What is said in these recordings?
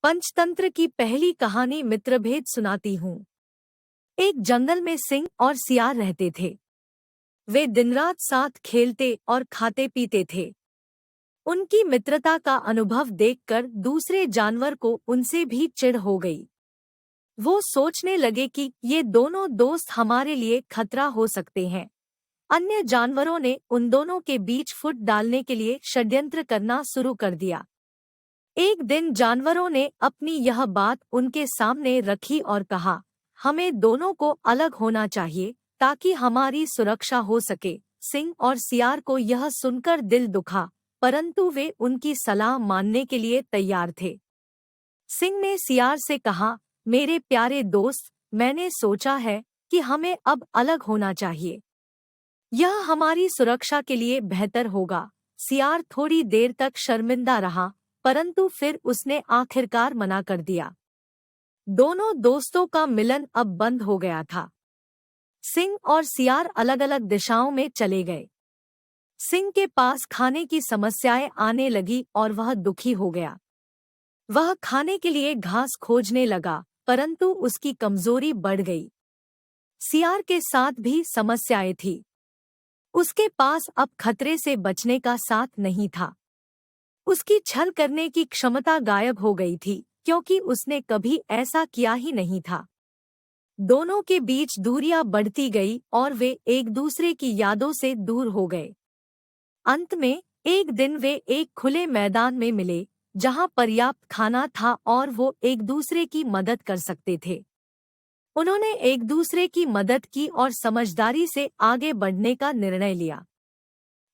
पंचतंत्र की पहली कहानी मित्रभेद सुनाती हूँ। एक जंगल में सिंह और सियार रहते थे। वे दिनरात साथ खेलते और खाते पीते थे। उनकी मित्रता का अनुभव देखकर दूसरे जानवर को उनसे भी चिढ़ हो गई। वो सोचने लगे कि ये दोनों दोस्त हमारे लिए खतरा हो सकते हैं। अन्य जानवरों ने उन दोनों के बीच फुट डालने के लिए षड्यंत्र करना शुरू कर दिया। एक दिन जानवरों ने अपनी यह बात उनके सामने रखी और कहा, हमें दोनों को अलग होना चाहिए ताकि हमारी सुरक्षा हो सके। सिंह और सियार को यह सुनकर दिल दुखा, परंतु वे उनकी सलाह मानने के लिए तैयार थे। सिंह ने सियार से कहा, मेरे प्यारे दोस्त, मैंने सोचा है कि हमें अब अलग होना चाहिए। यह हमारी सुरक्षा के लिए बेहतर होगा। सियार थोड़ी देर तक शर्मिंदा रहा, परंतु फिर उसने आखिरकार मना कर दिया। दोनों दोस्तों का मिलन अब बंद हो गया था। सिंह और सियार अलग-अलग दिशाओं में चले गए। सिंह के पास खाने की समस्याएं आने लगी और वह दुखी हो गया। वह खाने के लिए घास खोजने लगा, परंतु उसकी कमजोरी बढ़ गई। सियार के साथ भी समस्याएं थी। उसके पास अब खतरे से बचने का साथ नहीं था। उसकी छल करने की क्षमता गायब हो गई थी, क्योंकि उसने कभी ऐसा किया ही नहीं था। दोनों के बीच दूरियां बढ़ती गई और वे एक दूसरे की यादों से दूर हो गए। अंत में एक दिन वे एक खुले मैदान में मिले, जहां पर्याप्त खाना था और वो एक दूसरे की मदद कर सकते थे। उन्होंने एक दूसरे की मदद की और समझदारी से आगे बढ़ने का निर्णय लिया।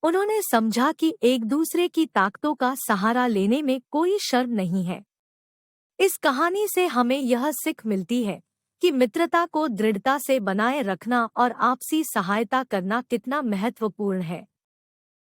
उन्होंने समझा कि एक दूसरे की ताकतों का सहारा लेने में कोई शर्म नहीं है। इस कहानी से हमें यह सीख मिलती है कि मित्रता को दृढ़ता से बनाए रखना और आपसी सहायता करना कितना महत्वपूर्ण है।